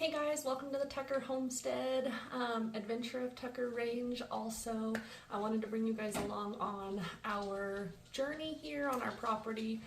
Hey guys, welcome to the Tucker Homestead Adventure of Tucker Range. Also, I wanted to bring you guys along on our journey here on our property.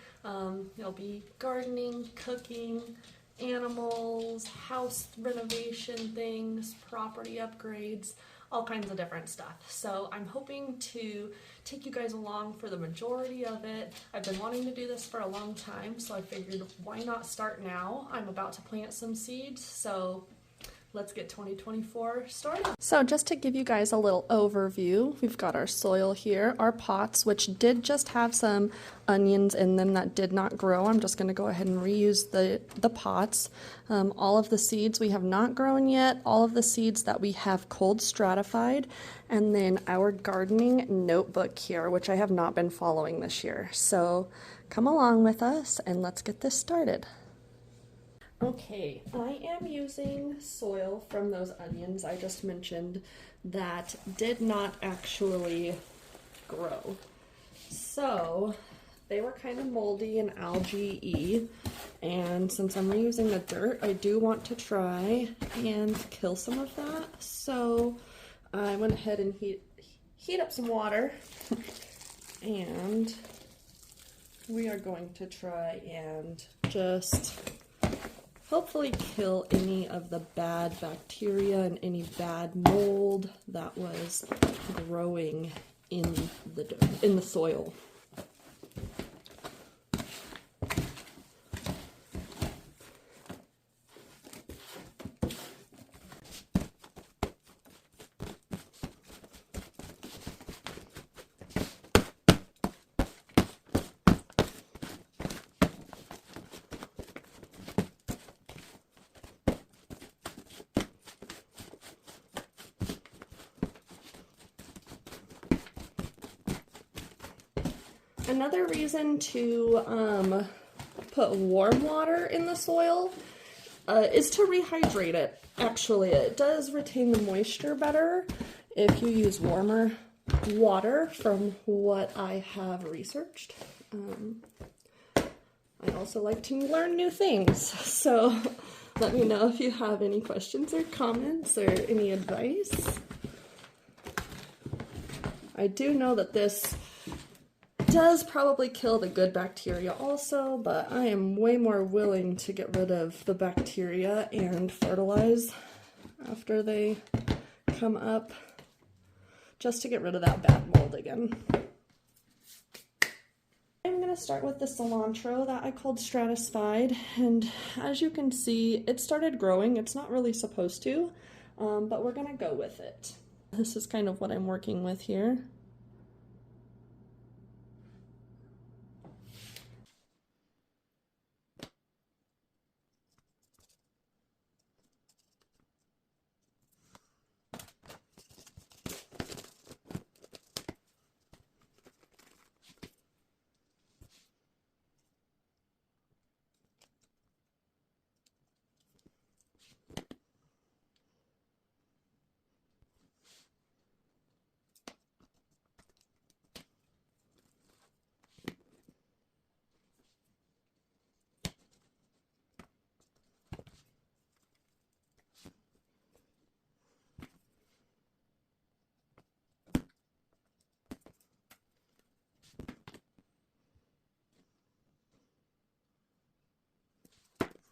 It'll be gardening, cooking, animals, house renovation things, property upgrades, all kinds of different stuff. So I'm hoping to take you guys along for the majority of it. I've been wanting to do this for a long time, so I figured why not start now? I'm about to plant some seeds, so let's get 2024 started. So just to give you guys a little overview, we've got our soil here, our pots, which did just have some onions in them that did not grow. I'm just going to go ahead and reuse the pots. All of the seeds we have not grown yet, all of the seeds that we have cold stratified, and then our gardening notebook here, which I have not been following this year. So come along with us and let's get this started. Okay, I am using soil from those onions I just mentioned that did not actually grow. So they were kind of moldy and algae-y, and since I'm reusing the dirt, I do want to try and kill some of that. So I went ahead and heat up some water, and we are going to try and just hopefully kill any of the bad bacteria and any bad mold that was growing in the soil. Another reason to put warm water in the soil is to rehydrate it. Actually, it does retain the moisture better if you use warmer water from what I have researched. I also like to learn new things, so let me know if you have any questions or comments or any advice. I do know that this does probably kill the good bacteria also, but I am way more willing to get rid of the bacteria and fertilize after they come up, just to get rid of that bad mold again. I'm going to start with the cilantro that I called stratified, and as you can see, it started growing. It's not really supposed to, but we're going to go with it. This is kind of what I'm working with here.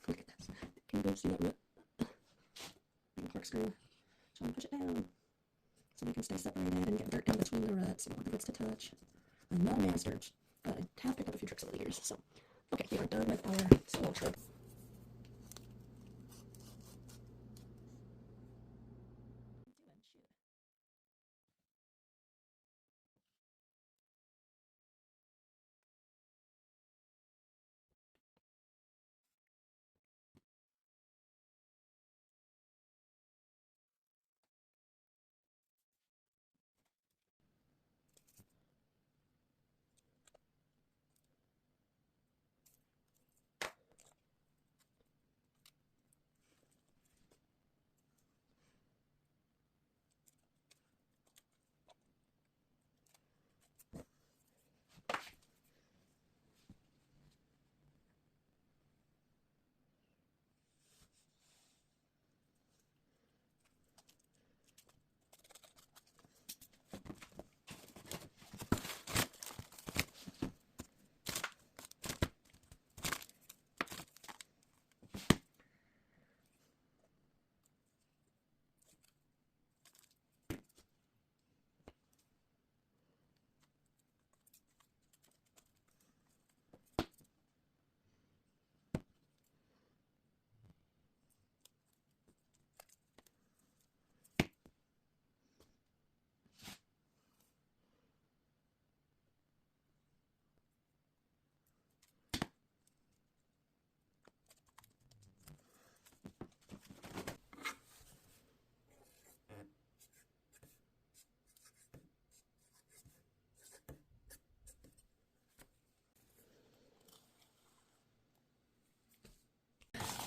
Look at this. Can you guys see that root? And corkscrew. So I'm gonna push it down so we can stay separated and get dirt in between the roots. I don't want the roots to touch. I'm not a master, but I have picked up a few tricks over the years. So, okay, we are done with our cilantro.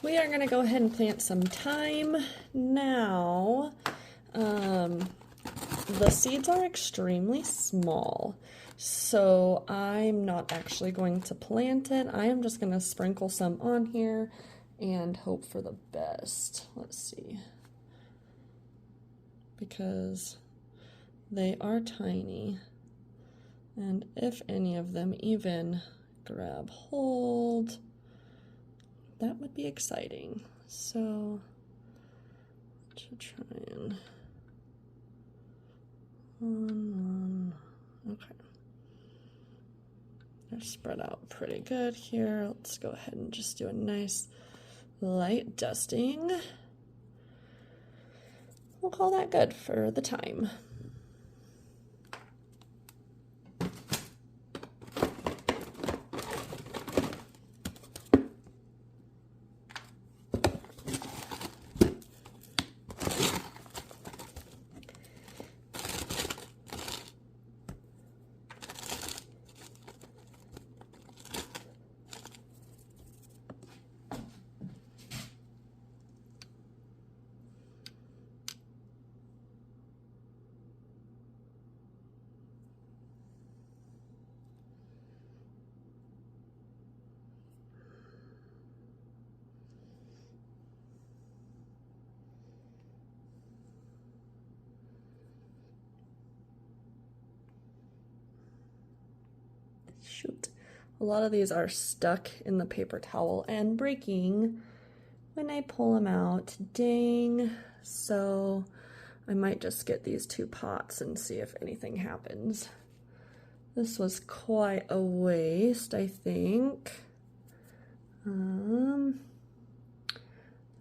we are gonna go ahead and plant some thyme now. The seeds are extremely small, so I'm not actually going to plant it. I am just gonna sprinkle some on here and hope for the best. Let's see. Because they are tiny, and if any of them even grab hold, that would be exciting. So let's try and one. Okay, they're spread out pretty good here. Let's go ahead and just do a nice light dusting. We'll call that good for the thyme. Shoot, a lot of these are stuck in the paper towel and breaking when I pull them out. Dang. So I might just get these 2 pots and see if anything happens. This was quite a waste, I think.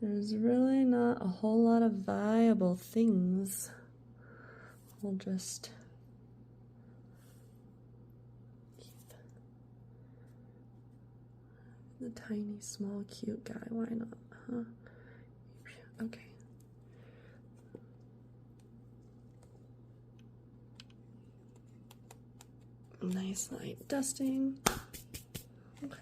There's really not a whole lot of viable things. We'll just the tiny, small, cute guy. Why not? Huh? Okay. Nice light dusting. Okay.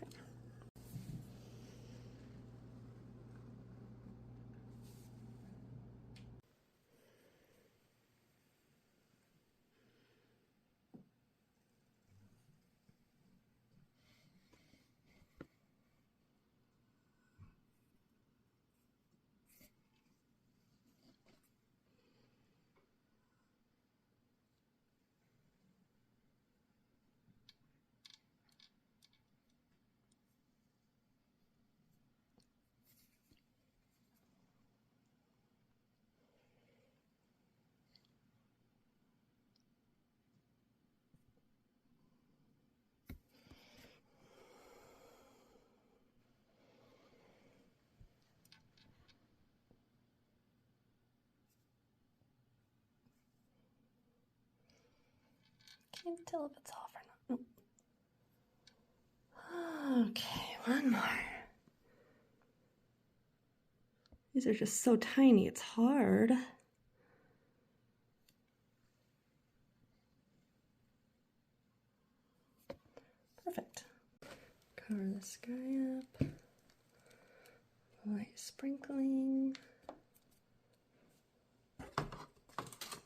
Can't tell if it's off or not. Nope. Okay, one more. These are just so tiny, it's hard. Perfect. Cover this guy up. Light sprinkling.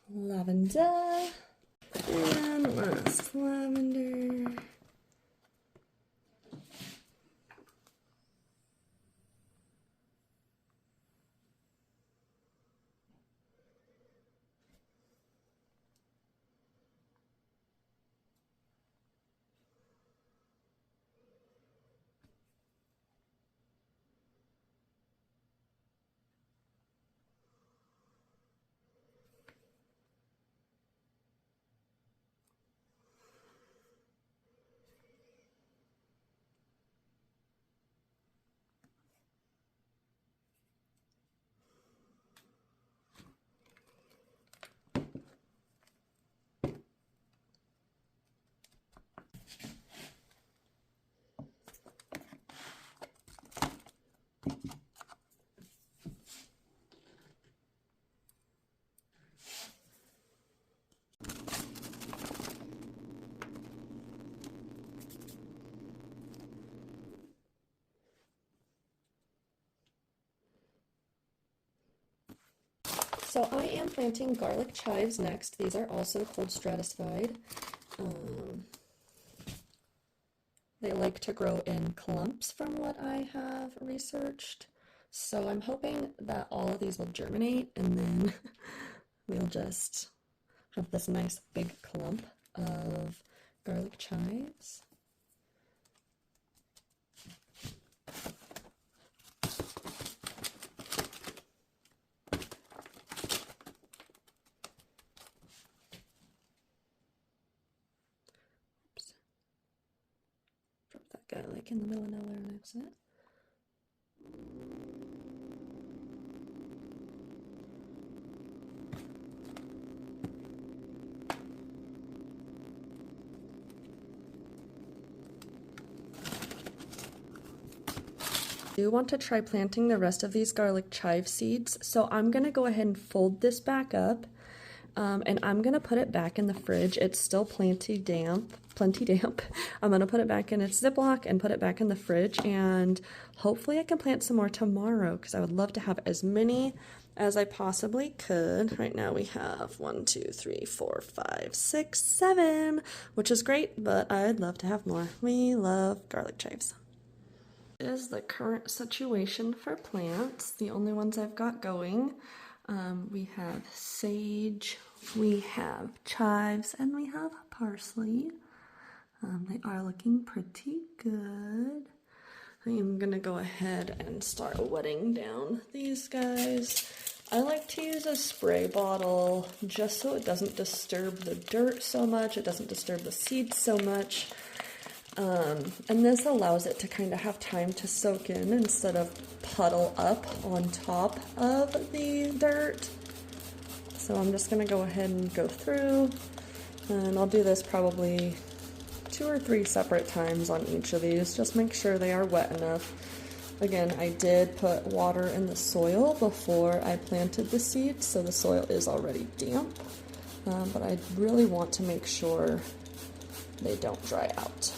Lavender. And last lavender. So I am planting garlic chives next. These are also cold stratified. They like to grow in clumps from what I have researched. So I'm hoping that all of these will germinate and then we'll just have this nice big clump of garlic chives. Got it like in the middle of nowhere on accident. I do want to try planting the rest of these garlic chive seeds, so I'm going to go ahead and fold this back up, and I'm going to put it back in the fridge. It's still plenty damp. I'm going to put it back in its Ziploc and put it back in the fridge, and hopefully I can plant some more tomorrow because I would love to have as many as I possibly could. Right now we have 1, 2, 3, 4, 5, 6, 7, which is great, but I'd love to have more. We love garlic chives. Is the current situation for plants. The only ones I've got going. We have sage, we have chives, and we have parsley. They are looking pretty good. I am gonna go ahead and start wetting down these guys. I like to use a spray bottle just so it doesn't disturb the dirt so much, it doesn't disturb the seeds so much. And this allows it to kind of have time to soak in instead of puddle up on top of the dirt. So I'm just going to go ahead and go through, and I'll do this probably 2 or 3 separate times on each of these. Just make sure they are wet enough. Again, I did put water in the soil before I planted the seeds, so the soil is already damp, but I really want to make sure they don't dry out.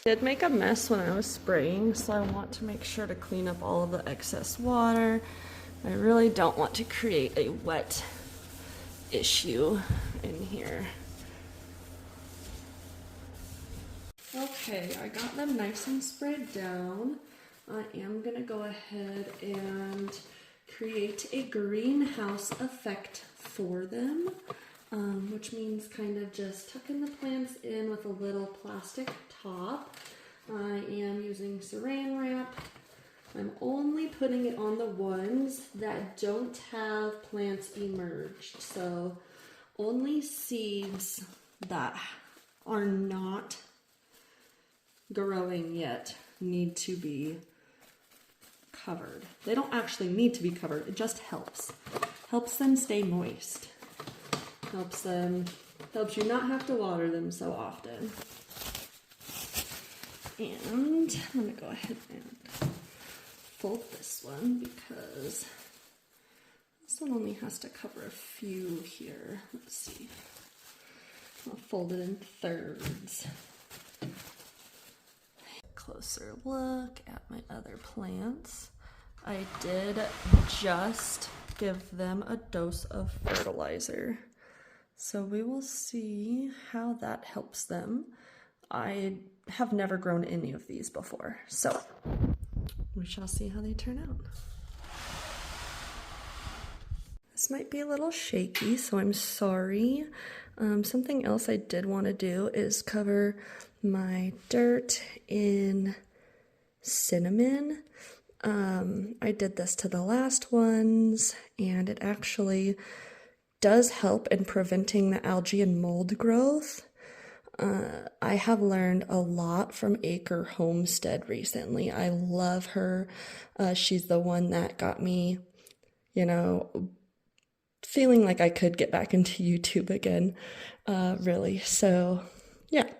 Did make a mess when I was spraying, so I want to make sure to clean up all of the excess water. I really don't want to create a wet issue in here. Okay, I got them nice and sprayed down. I am gonna go ahead and create a greenhouse effect for them. Which means kind of just tucking the plants in with a little plastic top. I am using saran wrap. I'm only putting it on the ones that don't have plants emerged. So only seeds that are not growing yet need to be covered. They don't actually need to be covered, it just helps. Helps them stay moist. Helps you not have to water them so often. And I'm gonna go ahead and fold this one because this one only has to cover a few here. Let's see. I'll fold it in thirds. Closer look at my other plants. I did just give them a dose of fertilizer. So we will see how that helps them. I have never grown any of these before, so we shall see how they turn out. This might be a little shaky, so I'm sorry. Something else I did want to do is cover my dirt in cinnamon. I did this to the last ones, and it actually does help in preventing the algae and mold growth. I have learned a lot from Acre Homestead recently. I love her. She's the one that got me, you know, feeling like I could get back into YouTube again, really. So, yeah,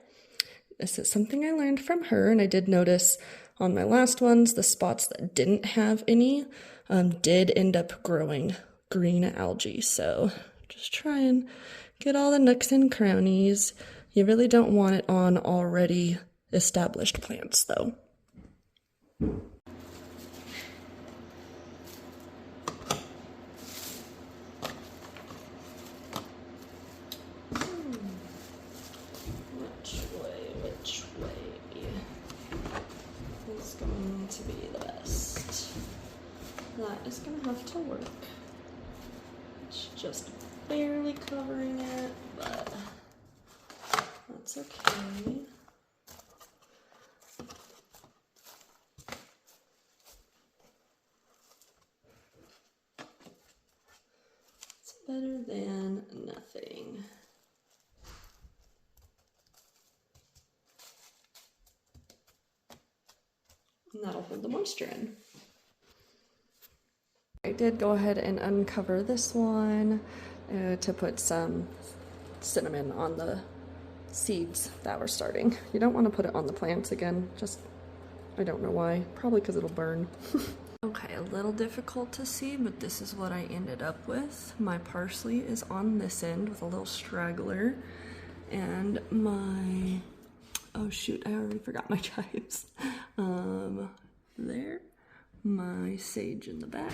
this is something I learned from her, and I did notice on my last ones, the spots that didn't have any did end up growing green algae. So, just try and get all the nooks and crannies. You really don't want it on already established plants, though. Which way is going to be the best? That is going to have to work. It's just barely covering it, but that's okay. It's better than nothing. And that'll hold the moisture in. I did go ahead and uncover this one to put some cinnamon on the seeds that were starting. You don't want to put it on the plants again, just, I don't know why, probably because it'll burn. Okay, a little difficult to see, but this is what I ended up with. My parsley is on this end with a little straggler, and my, oh shoot, I already forgot my chives. There, my sage in the back,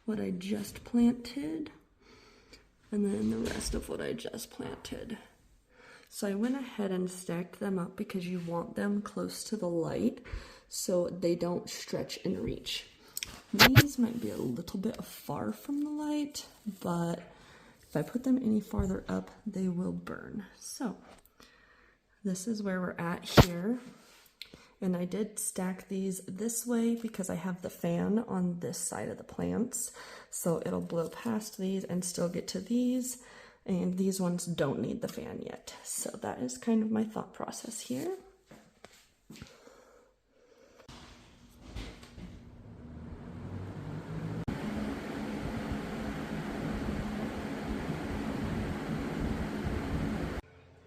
what I just planted, and then the rest of what I just planted. So I went ahead and stacked them up because you want them close to the light so they don't stretch and reach. These might be a little bit far from the light, but if I put them any farther up, they will burn. So this is where we're at here. And I did stack these this way because I have the fan on this side of the plants. So it'll blow past these and still get to these. And these ones don't need the fan yet. So that is kind of my thought process here.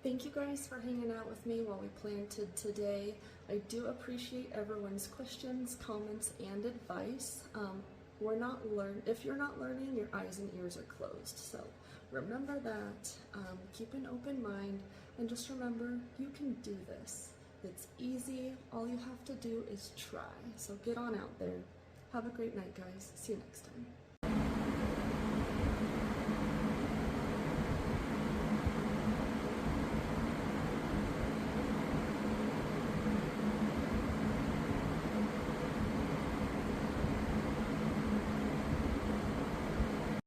Thank you guys for hanging out with me while we planted today. I do appreciate everyone's questions, comments, and advice. If you're not learning, your eyes and ears are closed. So remember that, keep an open mind, and just remember, you can do this. It's easy, all you have to do is try. So get on out there. Have a great night, guys. See you next time.